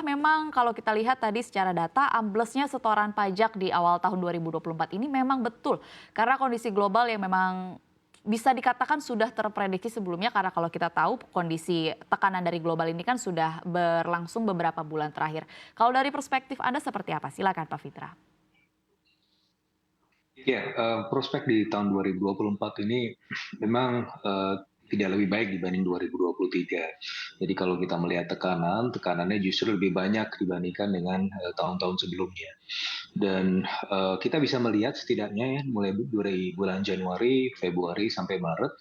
memang kalau kita lihat tadi secara data amblesnya setoran pajak di awal tahun 2024 ini memang betul. Karena kondisi global yang memang bisa dikatakan sudah terprediksi sebelumnya karena kalau kita tahu kondisi tekanan dari global ini kan sudah berlangsung beberapa bulan terakhir. Kalau dari perspektif Anda seperti apa? Silakan Pak Fitra. Ya, prospek di tahun 2024 ini memang tidak lebih baik dibanding 2023. Jadi kalau kita melihat tekanannya justru lebih banyak dibandingkan dengan tahun-tahun sebelumnya. Dan kita bisa melihat setidaknya ya, mulai dari bulan Januari, Februari sampai Maret,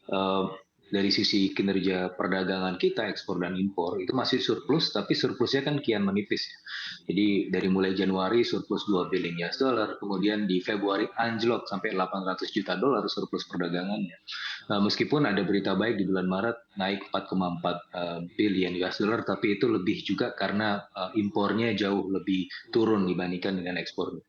eh, dari sisi kinerja perdagangan kita, ekspor dan impor, itu masih surplus, tapi surplusnya kan kian menipis. Ya. Jadi dari mulai Januari surplus 2 billion US dollar, kemudian di Februari anjlok sampai 800 juta dolar surplus perdagangannya. Meskipun ada berita baik di bulan Maret naik 4,4 billion US dollar, tapi itu lebih juga karena impornya jauh lebih turun dibandingkan dengan ekspornya.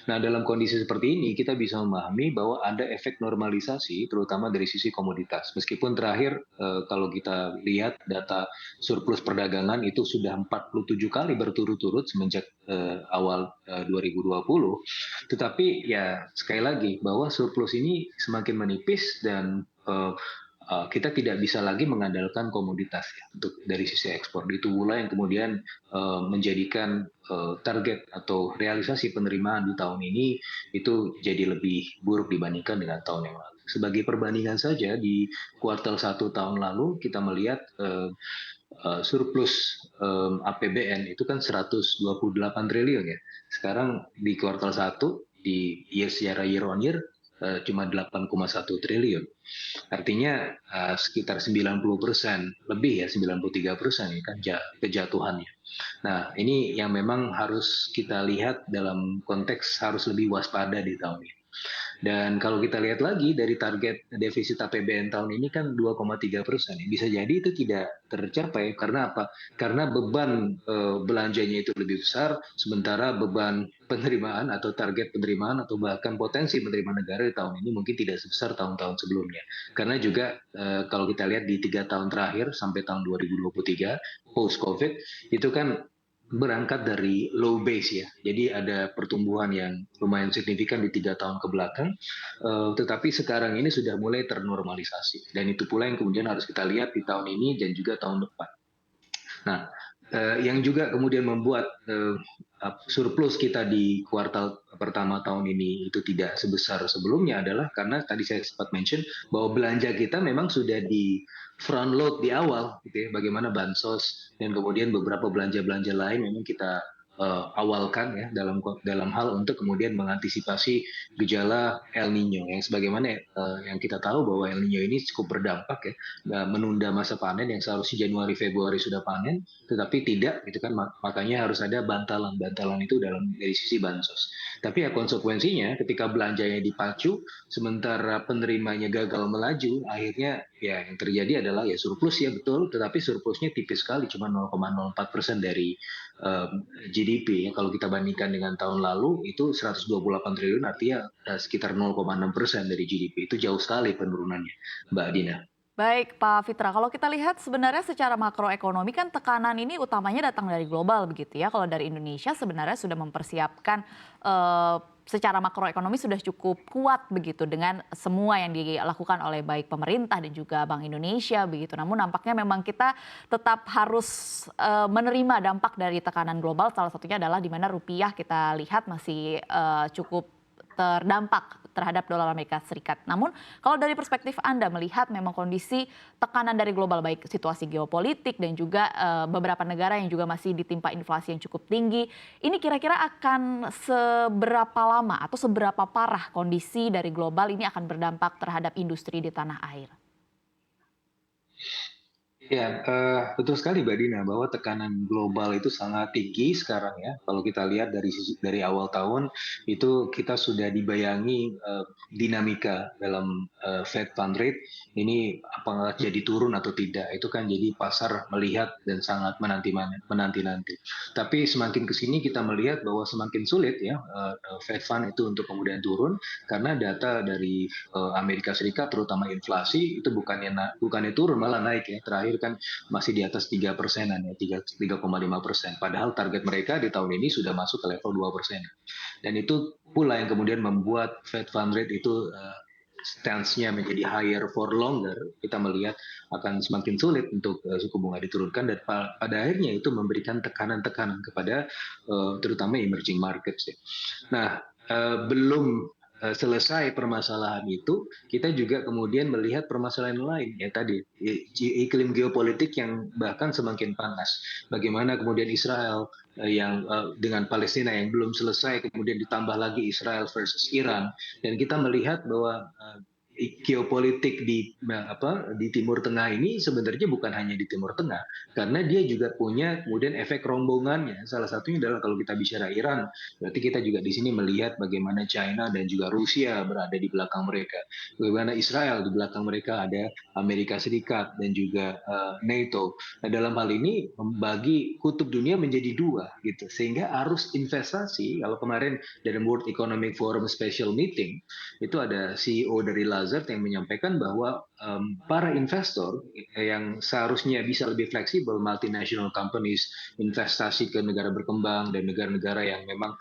Nah, dalam kondisi seperti ini kita bisa memahami bahwa ada efek normalisasi terutama dari sisi komoditas. Meskipun terakhir kalau kita lihat data surplus perdagangan itu sudah 47 kali berturut-turut semenjak awal 2020, tetapi ya sekali lagi bahwa surplus ini semakin menipis dan kita tidak bisa lagi mengandalkan komoditas ya untuk dari sisi ekspor. Itu pula yang kemudian menjadikan target atau realisasi penerimaan di tahun ini itu jadi lebih buruk dibandingkan dengan tahun yang lalu. Sebagai perbandingan saja di kuartal 1 tahun lalu kita melihat surplus APBN itu kan 128 triliun ya. Sekarang di kuartal 1 di secara year on year cuma 8,1 triliun. Artinya sekitar 90% lebih ya 93% ya kan kejatuhannya. Nah, ini yang memang harus kita lihat dalam konteks harus lebih waspada di tahun ini. Dan kalau kita lihat lagi dari target defisit APBN tahun ini kan 2,3%. Bisa jadi itu tidak tercapai karena apa? Karena beban belanjanya itu lebih besar, sementara beban penerimaan atau target penerimaan atau bahkan potensi penerimaan negara di tahun ini mungkin tidak sebesar tahun-tahun sebelumnya. Karena juga kalau kita lihat di 3 tahun terakhir sampai tahun 2023 post COVID itu kan berangkat dari low base ya. Jadi ada pertumbuhan yang lumayan signifikan di 3 tahun ke belakang, tetapi sekarang ini sudah mulai ternormalisasi. Dan itu pula yang kemudian harus kita lihat di tahun ini dan juga tahun depan. Nah, yang juga kemudian membuat surplus kita di kuartal pertama tahun ini itu tidak sebesar sebelumnya adalah karena tadi saya sempat mention bahwa belanja kita memang sudah di front load di awal, gitu ya, bagaimana bansos dan kemudian beberapa belanja-belanja lain memang kita awalkan ya dalam hal untuk kemudian mengantisipasi gejala El Nino yang sebagaimana yang kita tahu bahwa El Nino ini cukup berdampak ya menunda masa panen yang seharusnya Januari Februari sudah panen tetapi tidak gitu kan makanya harus ada bantalan itu dari sisi bansos tapi ya konsekuensinya ketika belanjanya dipacu sementara penerimanya gagal melaju akhirnya ya yang terjadi adalah ya surplus ya betul tetapi surplusnya tipis sekali cuma 0,04% dari GDP ya kalau kita bandingkan dengan tahun lalu itu 128 triliun artinya sekitar 0,6% dari GDP itu jauh sekali penurunannya Mbak Dina. Baik Pak Fitra, kalau kita lihat sebenarnya secara makroekonomi kan tekanan ini utamanya datang dari global begitu ya. Kalau dari Indonesia sebenarnya sudah mempersiapkan secara makroekonomi sudah cukup kuat begitu dengan semua yang dilakukan oleh baik pemerintah dan juga Bank Indonesia begitu. Namun nampaknya memang kita tetap harus menerima dampak dari tekanan global. Salah satunya adalah di mana rupiah kita lihat masih cukup terdampak terhadap dolar Amerika Serikat. Namun kalau dari perspektif Anda melihat memang kondisi tekanan dari global baik situasi geopolitik dan juga beberapa negara yang juga masih ditimpa inflasi yang cukup tinggi, ini kira-kira akan seberapa lama atau seberapa parah kondisi dari global ini akan berdampak terhadap industri di tanah air? Ya, betul sekali Mbak Dina bahwa tekanan global itu sangat tinggi sekarang ya. Kalau kita lihat dari awal tahun itu kita sudah dibayangi dinamika dalam Fed Fund Rate ini apakah jadi turun atau tidak. Itu kan jadi pasar melihat dan sangat menanti-nanti. Tapi semakin ke sini kita melihat bahwa semakin sulit ya Fed Fund itu untuk kemudian turun karena data dari Amerika Serikat terutama inflasi itu bukannya turun malah naik ya. Terakhir kan masih di atas 3%-an ya, 3,5%. Padahal target mereka di tahun ini sudah masuk ke level 2%. Dan itu pula yang kemudian membuat Fed Fund Rate itu stance-nya menjadi higher for longer. Kita melihat akan semakin sulit untuk suku bunga diturunkan, dan pada akhirnya itu memberikan tekanan-tekanan kepada terutama emerging markets ya. Nah, belum selesai permasalahan itu, kita juga kemudian melihat permasalahan lain ya tadi, iklim geopolitik yang bahkan semakin panas. Bagaimana kemudian Israel yang dengan Palestina yang belum selesai, kemudian ditambah lagi Israel versus Iran, dan kita melihat bahwa geopolitik di Timur Tengah ini sebenarnya bukan hanya di Timur Tengah, karena dia juga punya kemudian efek rombongannya. Salah satunya adalah kalau kita bicara Iran, berarti kita juga di sini melihat bagaimana China dan juga Rusia berada di belakang mereka, bagaimana Israel di belakang mereka ada Amerika Serikat dan juga NATO. Nah, dalam hal ini membagi kutub dunia menjadi dua gitu, sehingga arus investasi, kalau kemarin dalam World Economic Forum Special Meeting itu ada CEO dari Lazard yang menyampaikan bahwa para investor yang seharusnya bisa lebih fleksibel, multinational companies, investasi ke negara berkembang dan negara-negara yang memang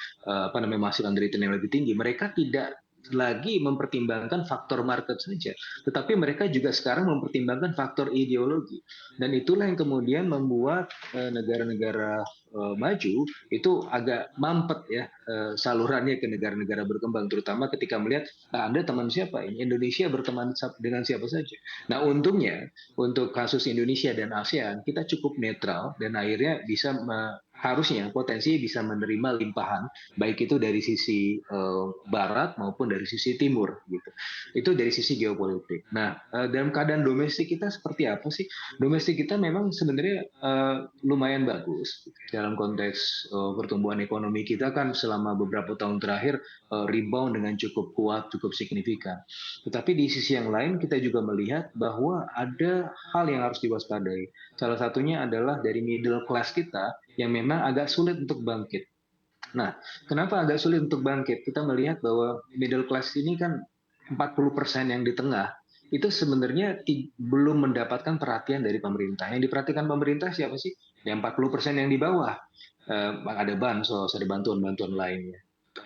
menghasilkan return yang lebih tinggi, mereka tidak lagi mempertimbangkan faktor market saja, tetapi mereka juga sekarang mempertimbangkan faktor ideologi, dan itulah yang kemudian membuat negara-negara maju itu agak mampet ya salurannya ke negara-negara berkembang, terutama ketika melihat Anda teman siapa ini, Indonesia berteman dengan siapa saja. Nah, untungnya untuk kasus Indonesia dan ASEAN kita cukup netral, dan akhirnya bisa harusnya potensi bisa menerima limpahan, baik itu dari sisi barat maupun dari sisi timur gitu. Itu dari sisi geopolitik. Nah, dalam keadaan domestik kita seperti apa sih? Domestik kita memang sebenarnya lumayan bagus dalam konteks pertumbuhan ekonomi kita kan selama beberapa tahun terakhir rebound dengan cukup kuat, cukup signifikan. Tetapi di sisi yang lain kita juga melihat bahwa ada hal yang harus diwaspadai. Salah satunya adalah dari middle class kita yang memang agak sulit untuk bangkit. Nah, kenapa agak sulit untuk bangkit? Kita melihat bahwa middle class ini kan 40% yang di tengah itu sebenarnya belum mendapatkan perhatian dari pemerintah. Yang diperhatikan pemerintah siapa sih? Yang 40% yang di bawah. Ada bansos, ada bantuan-bantuan lainnya.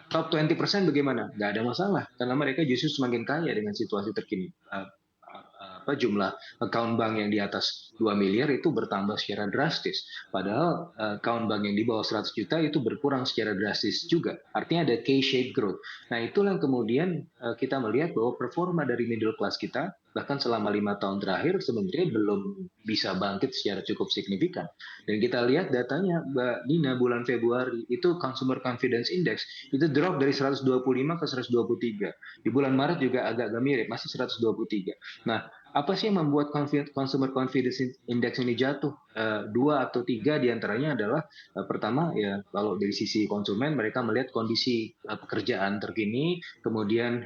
Top 20% bagaimana? Nggak ada masalah, karena mereka justru semakin kaya dengan situasi terkini. Jumlah account bank yang di atas 2 miliar itu bertambah secara drastis. Padahal account bank yang di bawah 100 juta itu berkurang secara drastis juga. Artinya ada K-shaped growth. Nah, itulah yang kemudian kita melihat bahwa performa dari middle class kita bahkan selama 5 tahun terakhir sebenarnya belum bisa bangkit secara cukup signifikan. Dan kita lihat datanya Mbak Nina bulan Februari itu Consumer Confidence Index itu drop dari 125 ke 123. Di bulan Maret juga agak mirip, masih 123. Nah, apa sih yang membuat Consumer Confidence Index ini jatuh? Dua atau tiga diantaranya adalah pertama ya kalau dari sisi konsumen mereka melihat kondisi pekerjaan terkini, kemudian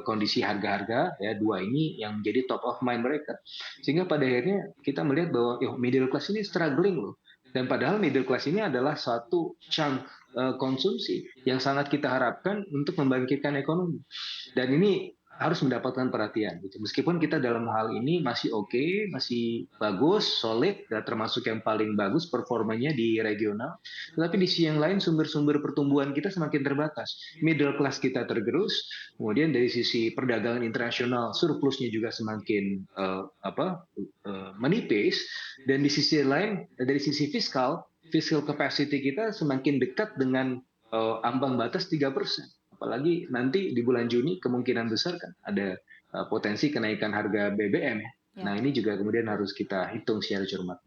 kondisi harga-harga ya, dua ini yang menjadi top of mind mereka. Sehingga pada akhirnya kita melihat bahwa middle class ini struggling loh. Dan padahal middle class ini adalah satu chunk konsumsi yang sangat kita harapkan untuk membangkitkan ekonomi. Dan ini harus mendapatkan perhatian gitu. Meskipun kita dalam hal ini masih oke, masih bagus, solid, dan termasuk yang paling bagus performanya di regional. Tetapi di sisi yang lain sumber-sumber pertumbuhan kita semakin terbatas. Middle class kita tergerus, kemudian dari sisi perdagangan internasional surplusnya juga semakin menipis, dan di sisi lain dari sisi fiscal capacity kita semakin dekat dengan ambang batas 3%. Apalagi nanti di bulan Juni kemungkinan besar kan ada potensi kenaikan harga BBM ya. Ya. Nah, ini juga kemudian harus kita hitung secara cermat.